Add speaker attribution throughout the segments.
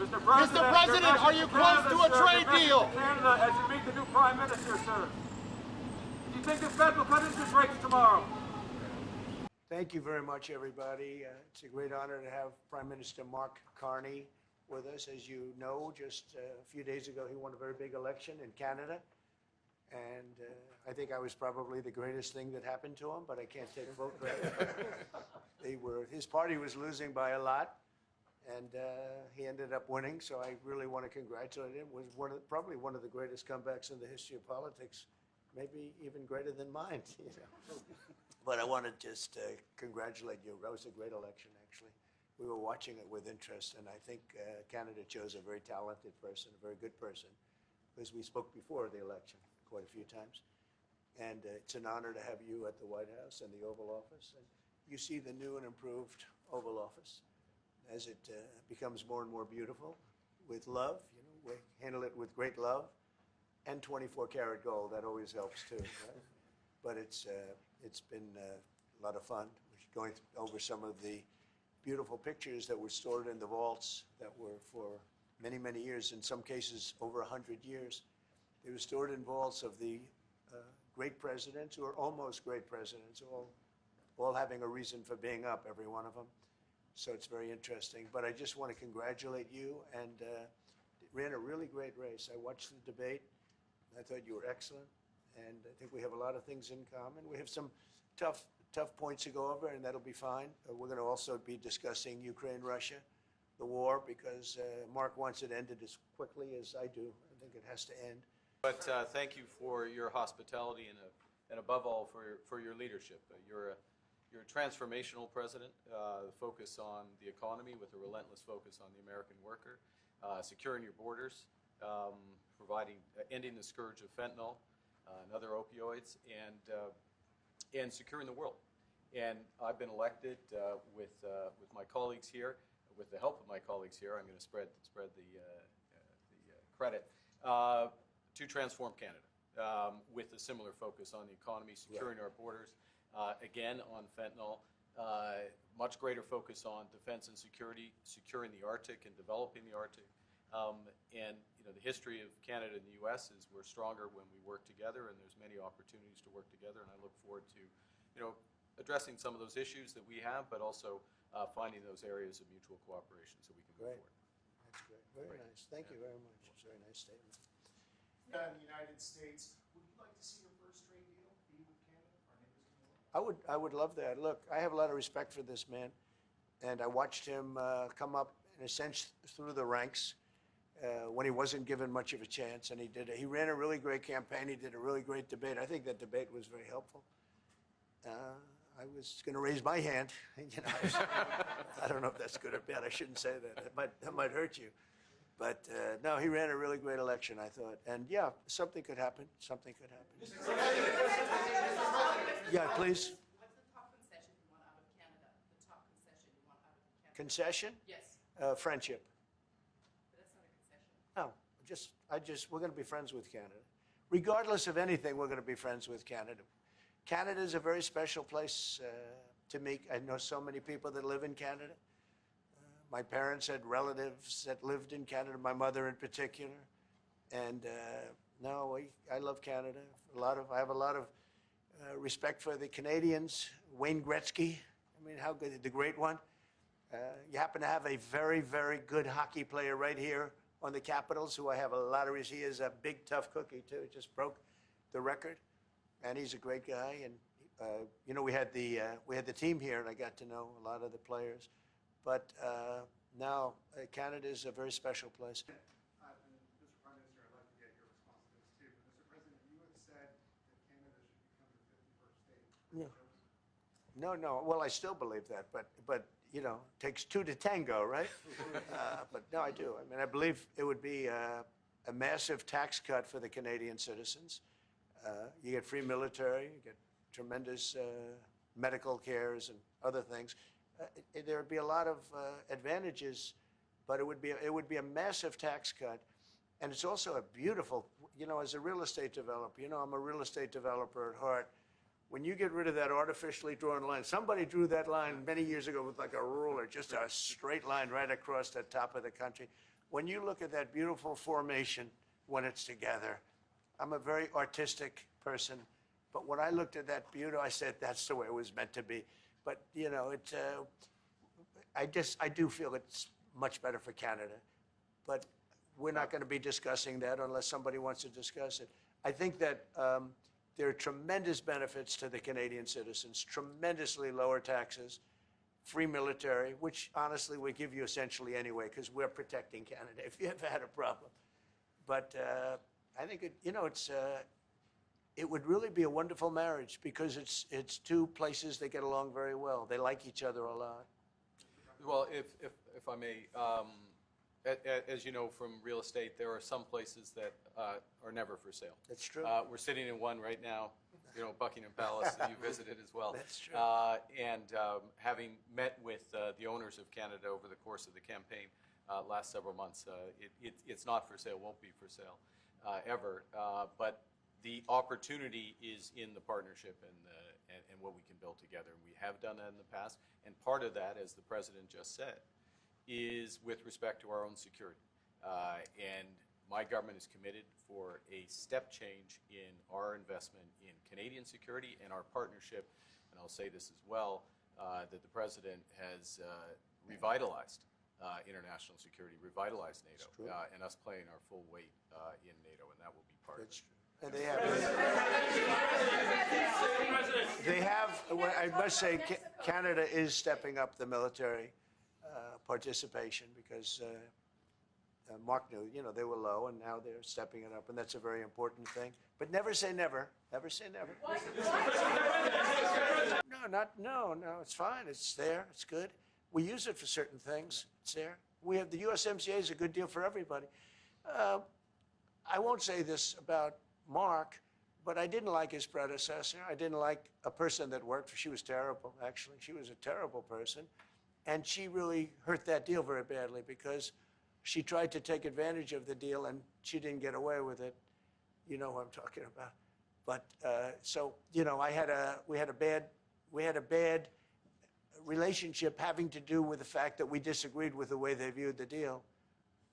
Speaker 1: Mr. President, are you close to a trade deal?
Speaker 2: Canada as you meet the new Prime Minister, sir. Do you think the Fed will cut interest rates tomorrow?
Speaker 3: Thank you very much, everybody. It's a great honor to have Prime Minister Mark Carney with us. As you know, just a few days ago, he won a very big election in Canada. And I think I was probably the greatest thing that happened to him, but I can't take vote credit. His party was losing by a lot, and he ended up winning. So I really want to congratulate him. It was probably one of the greatest comebacks in the history of politics, maybe even greater than mine. You know? But I want to just congratulate you. That was a great election, actually. We were watching it with interest, and I think Canada chose a very talented person, a very good person, because we spoke before the election quite a few times. And it's an honor to have you at the White House and the Oval Office. And you see the new and improved Oval Office as it becomes more and more beautiful with love. You know, we handle it with great love and 24-karat gold. That always helps too. Right? But it's been a lot of fun. We're going over some of the beautiful pictures that were stored in the vaults that were for many, many years, in some cases over 100 years. They were stored in vaults of the great presidents, or almost great presidents, all having a reason for being up, every one of them. So it's very interesting. But I just want to congratulate you, and ran a really great race. I watched the debate. I thought you were excellent, and I think we have a lot of things in common. We have some tough points to go over, and that'll be fine. We're going to also be discussing Ukraine, Russia, the war, because Mark wants it ended as quickly as I do. I think it has to end.
Speaker 4: But thank you for your hospitality and above all for your leadership. You're a transformational president, focus on the economy with a relentless focus on the American worker, securing your borders, ending the scourge of fentanyl and other opioids, and securing the world. And I've been elected with my colleagues here, with the help of my colleagues here. I'm going to spread the credit. To transform Canada with a similar focus on the economy, securing our borders, again on fentanyl, much greater focus on defense and security, securing the Arctic and developing the Arctic. And you know, the history of Canada and the U.S. is we're stronger when we work together, and there's many opportunities to work together. And I look forward to, you know, addressing some of those issues that we have, but also finding those areas of mutual cooperation so we can move forward.
Speaker 3: That's great. Very nice. Thank you very much. It's a very nice statement.
Speaker 5: In the United States, would you like to see your first trade deal be with Canada? Our neighbors in the world?
Speaker 3: I would love that. Look, I have a lot of respect for this man, and I watched him come up in a sense through the ranks when he wasn't given much of a chance, and he ran a really great campaign. He did a really great debate. I think that debate was very helpful. I was going to raise my hand. You know, I don't know if that's good or bad. I shouldn't say that. That might hurt you. But no, he ran a really great election, I thought. And yeah, something could happen. Something could happen. Yeah, please.
Speaker 6: What's the top concession you want out of Canada? The top concession you want out of Canada?
Speaker 3: Concession?
Speaker 6: Yes.
Speaker 3: Friendship.
Speaker 6: But that's not a concession.
Speaker 3: No, we're going to be friends with Canada. Regardless of anything, we're going to be friends with Canada. Canada is a very special place to me. I know so many people that live in Canada. My parents had relatives that lived in Canada, my mother in particular. And no, I love Canada. I have a lot of respect for the Canadians. Wayne Gretzky, I mean, how good, the great one. You happen to have a very, very good hockey player right here on the Capitals, who I have a lot of respect. He is a big, tough cookie, too. He just broke the record. And he's a great guy. And, you know, we had the team here, and I got to know a lot of the players. But now, Canada is a very special place.
Speaker 5: Mr. Prime Minister, I'd like to get your response to this too. Mr. President, you have said that Canada should become the 51st state.
Speaker 3: Yeah. No. Well, I still believe that, but you know, it takes two to tango, right? But no, I do. I mean, I believe it would be a massive tax cut for the Canadian citizens. You get free military, you get tremendous medical cares and other things. There would be a lot of advantages, but it would be a massive tax cut, and it's also a beautiful. You know, as a real estate developer, you know, I'm a real estate developer at heart. When you get rid of that artificially drawn line, somebody drew that line many years ago with like a ruler, just a straight line right across the top of the country. when you look at that beautiful formation when it's together, I'm a very artistic person, but when I looked at that beauty, I said, that's the way it was meant to be. But, you know, I do feel it's much better for Canada. But we're not going to be discussing that unless somebody wants to discuss it. I think that there are tremendous benefits to the Canadian citizens, tremendously lower taxes, free military, which honestly we give you essentially anyway because we're protecting Canada if you ever had a problem. But I think it would really be a wonderful marriage because it's two places that get along very well. They like each other a lot.
Speaker 4: Well, if I may, as you know from real estate, there are some places that are never for sale.
Speaker 3: That's true.
Speaker 4: We're sitting in one right now, you know, Buckingham Palace that you visited as well.
Speaker 3: That's true.
Speaker 4: And having met with the owners of Canada over the course of the campaign last several months, it's not for sale, won't be for sale ever. But the opportunity is in the partnership and what we can build together. We have done that in the past, and part of that, as the President just said, is with respect to our own security. And my government is committed for a step change in our investment in Canadian security and our partnership, and I'll say this as well, that the President has revitalized international security, revitalized NATO, and us playing our full weight in NATO, and that will be part of it.
Speaker 3: And they have, I must say, Canada is stepping up the military participation because Mark knew, you know, they were low and now they're stepping it up, and that's a very important thing. But never say never. Never say never. No, it's fine. It's there. It's good. We use it for certain things. It's there. We have the USMCA is a good deal for everybody. I won't say this about Mark, but I didn't like his predecessor. I didn't like a person that worked for. She was terrible, actually. She was a terrible person. And she really hurt that deal very badly because she tried to take advantage of the deal and she didn't get away with it. You know who I'm talking about. But so, you know, we had a bad relationship having to do with the fact that we disagreed with the way they viewed the deal.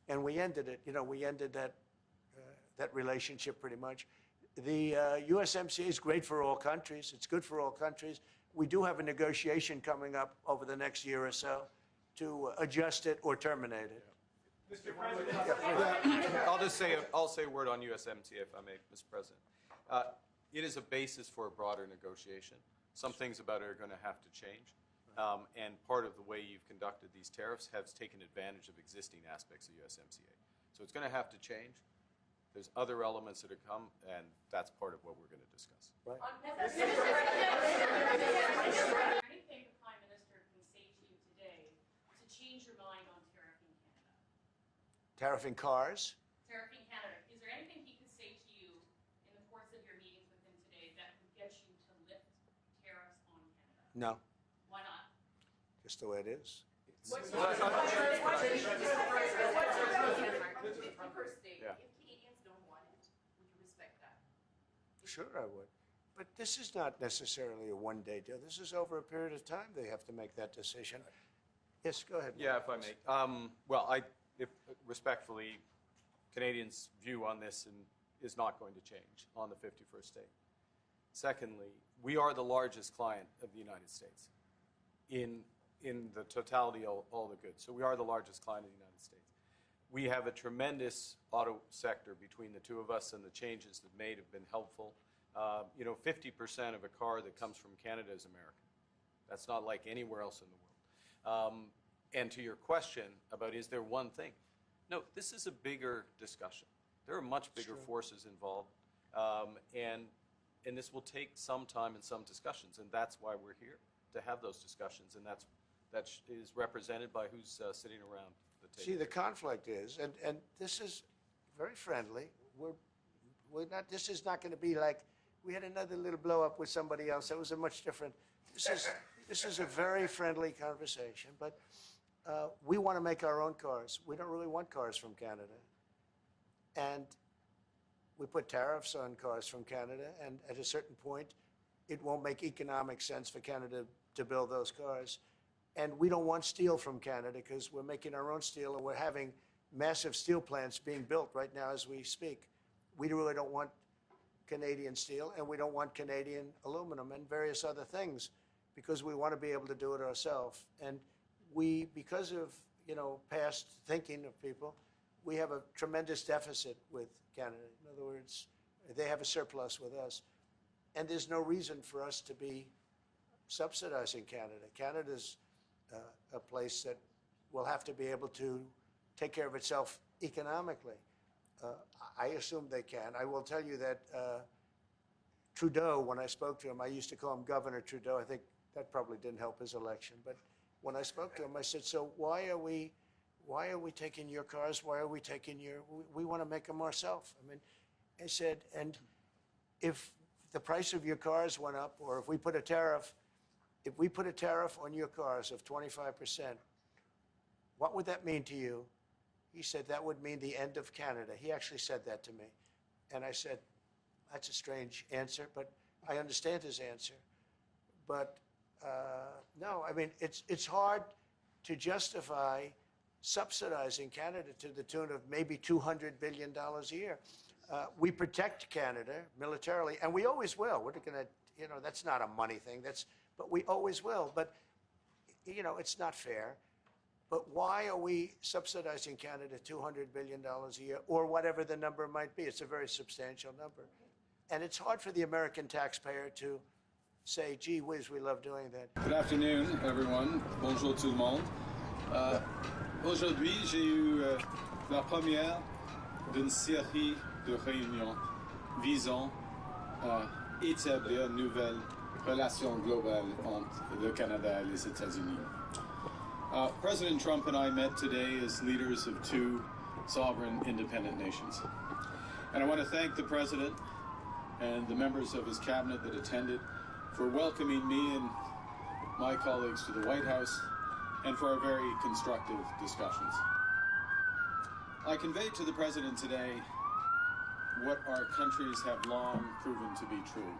Speaker 3: And we ended it. You know, we ended that relationship pretty much. The USMCA is great for all countries. It's good for all countries. We do have a negotiation coming up over the next year or so to adjust it or terminate it.
Speaker 2: Mr. President.
Speaker 4: I'll say a word on USMCA, if I may, Mr. President. It is a basis for a broader negotiation. Some things about it are going to have to change. And part of the way you've conducted these tariffs has taken advantage of existing aspects of USMCA. So it's going to have to change. There's other elements that have come, and that's part of what we're going to discuss.
Speaker 3: Right.
Speaker 6: Is there anything the Prime Minister can say to you today to change your mind on tariffing Canada?
Speaker 3: Tariffing cars.
Speaker 6: Tariffing Canada. Is there anything he could say to you in the course of your meetings with him today that would get you to lift tariffs on Canada?
Speaker 3: No.
Speaker 6: Why not?
Speaker 3: Just the way it is.
Speaker 6: What's the first state?
Speaker 4: Yeah.
Speaker 6: If Canadians don't want it, we can respect that.
Speaker 3: Sure, I would. But this is not necessarily a one-day deal. This is over a period of time they have to make that decision. Yes, go ahead.
Speaker 4: Yeah, if I may. Respectfully, Canadians' view on this is not going to change on the 51st state. Secondly, we are the largest client of the United States in the totality of all the goods. So we are the largest client of the United States. We have a tremendous auto sector between the two of us, and the changes that made have been helpful. 50% of a car that comes from Canada is American. That's not like anywhere else in the world. And to your question about is there one thing? No, this is a bigger discussion. There are much bigger forces involved, and this will take some time and some discussions, and that's why we're here, to have those discussions, and that is represented by who's sitting around the table.
Speaker 3: See, the conflict is, and this is very friendly. We're not. This is not going to be like we had another little blow up with somebody else. That was a much different. This is a very friendly conversation, but we want to make our own cars. We don't really want cars from Canada, and we put tariffs on cars from Canada, and at a certain point, it won't make economic sense for Canada to build those cars. And we don't want steel from Canada because we're making our own steel, and we're having massive steel plants being built right now as we speak. We really don't want Canadian steel, and we don't want Canadian aluminum and various other things, because we want to be able to do it ourselves. And we, because of, past thinking of people, we have a tremendous deficit with Canada. In other words, they have a surplus with us. And there's no reason for us to be subsidizing Canada. Canada's a place that will have to be able to take care of itself economically. I assume they can. I will tell you that Trudeau, when I spoke to him, I used to call him Governor Trudeau. I think that probably didn't help his election. But when I spoke to him, I said, so why are we taking your cars? Why are we taking we want to make them ourselves. I mean, I said, and if the price of your cars went up, or if we put a tariff on your cars of 25%, what would that mean to you? He said, that would mean the end of Canada. He actually said that to me. And I said, that's a strange answer, but I understand his answer. But no, I mean, it's hard to justify subsidizing Canada to the tune of maybe $200 billion a year. We protect Canada militarily, and we always will. We're going to, that's not a money thing. But we always will. But, it's not fair. But why are we subsidizing Canada $200 billion a year, or whatever the number might be? It's a very substantial number. And it's hard for the American taxpayer to say, gee whiz, we love doing that.
Speaker 7: Good afternoon, everyone. Bonjour tout le monde. Aujourd'hui, j'ai eu la première d'une série de réunions visant à établir une nouvelle relation globale entre le Canada et les États-Unis. President Trump and I met today as leaders of two sovereign independent nations. And I want to thank the President and the members of his cabinet that attended for welcoming me and my colleagues to the White House and for our very constructive discussions. I conveyed to the President today what our countries have long proven to be true,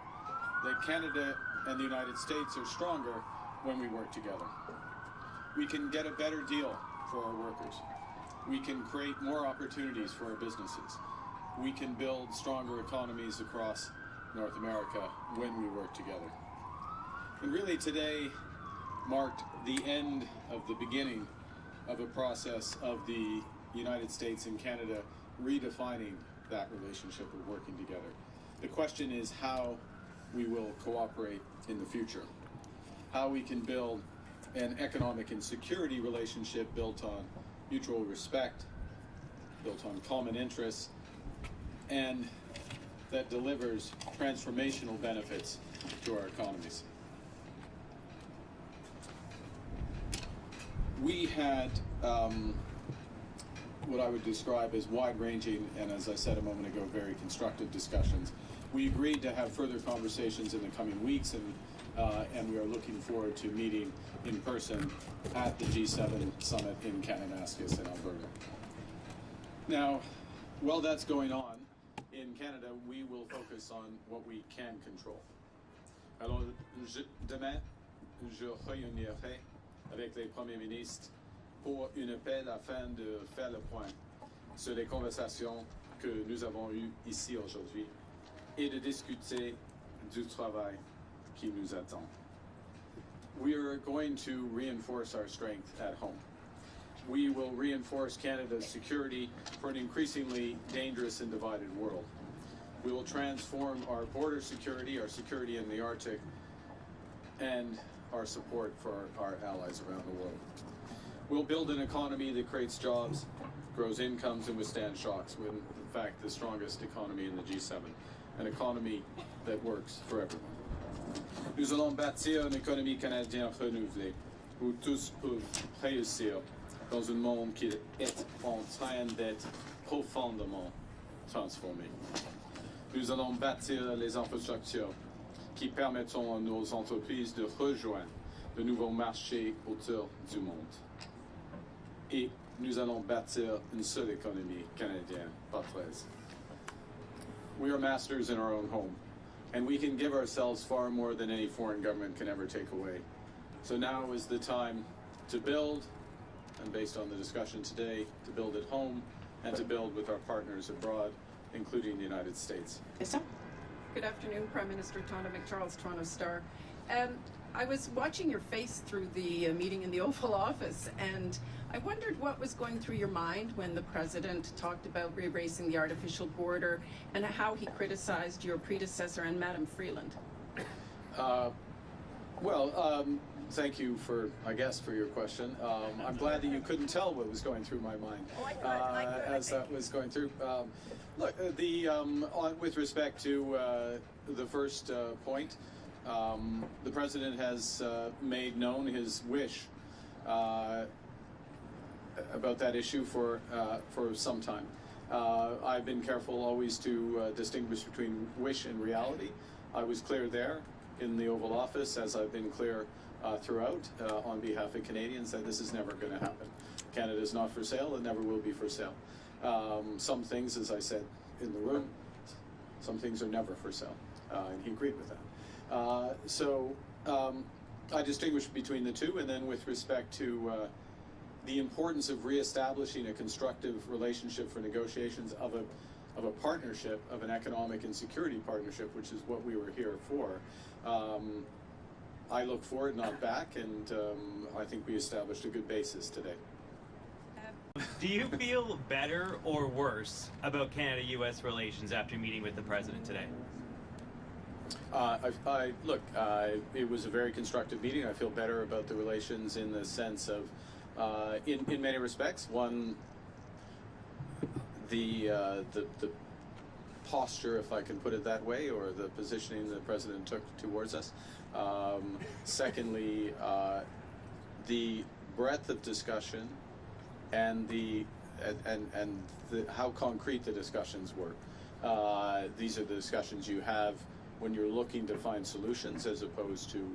Speaker 7: that Canada and the United States are stronger when we work together. We can get a better deal for our workers. We can create more opportunities for our businesses. We can build stronger economies across North America when we work together. And really today marked the end of the beginning of a process of the United States and Canada redefining that relationship of working together. The question is how we will cooperate in the future, how we can build an economic and security relationship built on mutual respect, built on common interests, and that delivers transformational benefits to our economies. We had what I would describe as wide-ranging and, as I said a moment ago, very constructive discussions. We agreed to have further conversations in the coming weeks, and we are looking forward to meeting in person at the G7 summit in Kananaskis in Alberta. Now, while that's going on, in Canada, we will focus on what we can control. Alors, demain, je réunirai avec les premiers ministres pour une appel afin de faire le point sur les conversations que nous avons eues ici aujourd'hui et de discuter du travail qui nous attend. We are going to reinforce our strength at home. We will reinforce Canada's security for an increasingly dangerous and divided world. We will transform our border security, our security in the Arctic, and our support for our allies around the world. We'll build an economy that creates jobs, grows incomes, and withstands shocks. We're, in fact, the strongest economy in the G7, an economy that works for everyone. Nous allons bâtir une économie canadienne renouvelée, où tous peuvent réussir dans un monde qui est en train d'être profondément transformé. Nous allons bâtir les infrastructures qui permettront à nos entreprises de rejoindre de nouveaux marchés autour du monde. Et nous allons bâtir une seule économie canadienne par 13. We are masters in our own home, and we can give ourselves far more than any foreign government can ever take away. So now is the time to build, and based on the discussion today, to build at home and to build with our partners abroad, including the United States.
Speaker 8: Good afternoon, Prime Minister Tonda McCharles, Toronto Star. I was watching your face through the meeting in the Oval Office, and I wondered what was going through your mind when the President talked about erasing the artificial border and how he criticized your predecessor and Madam Freeland.
Speaker 7: Thank you for your question. I'm glad that you couldn't tell what was going through my mind as that was going through. With respect to the first point, the President has made known his wish about that issue for some time. I've been careful always to distinguish between wish and reality. I was clear there in the Oval Office, as I've been clear throughout on behalf of Canadians, that this is never going to happen. Canada is not for sale and never will be for sale. Some things, as I said in the room, some things are never for sale, and he agreed with that. I distinguish between the two, and then with respect to the importance of reestablishing a constructive relationship for negotiations of a partnership, of an economic and security partnership, which is what we were here for. I look forward, not back, and I think we established a good basis today.
Speaker 9: Do you feel better or worse about Canada-U.S. relations after meeting with the President today?
Speaker 7: It was a very constructive meeting. I feel better about the relations in the sense of, in many respects, one, the posture, if I can put it that way, or the positioning the President took towards us. Secondly, the breadth of discussion and how concrete the discussions were. These are the discussions you have when you're looking to find solutions, as opposed to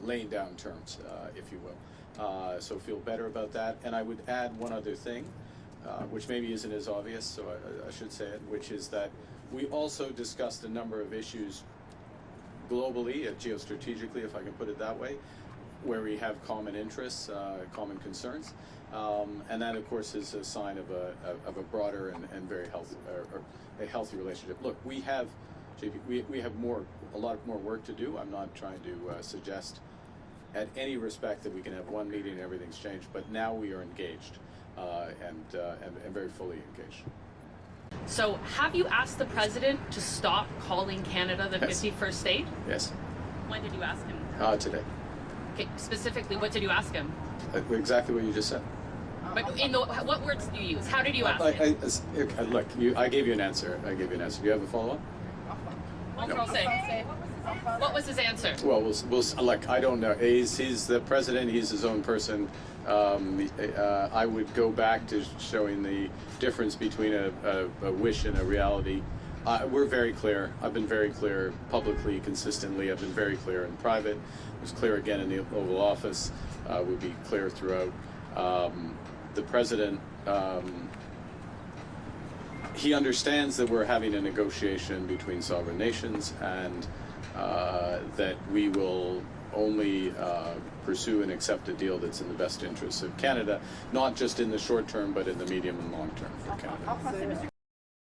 Speaker 7: laying down terms, if you will. So feel better about that. And I would add one other thing, which maybe isn't as obvious, so I should say it, which is that we also discussed a number of issues globally, geostrategically, if I can put it that way, where we have common interests, common concerns, and that, of course, is a sign of a broader and very healthy, or a healthy relationship. Look, we have, JP, we have a lot more work to do. I'm not trying to suggest at any respect that we can have one meeting and everything's changed, but now we are engaged and very fully engaged.
Speaker 6: So, have you asked the President to stop calling Canada the 51st state?
Speaker 7: Yes.
Speaker 6: When did you ask him?
Speaker 7: Today.
Speaker 6: Okay, specifically, what did you ask him?
Speaker 7: Exactly what you just said.
Speaker 6: But what words did you use? How did you ask him?
Speaker 7: Look, I gave you an answer. Do you have a follow-up?
Speaker 6: What was his answer?
Speaker 7: Well, look, I don't know. He's the President. He's his own person. I would go back to showing the difference between a wish and a reality. We're very clear. I've been very clear publicly, consistently. I've been very clear in private. I was clear again in the Oval Office. We'll be clear throughout. The President, he understands that we're having a negotiation between sovereign nations, and that we will only pursue and accept a deal that's in the best interests of Canada, not just in the short term, but in the medium and long term for Canada.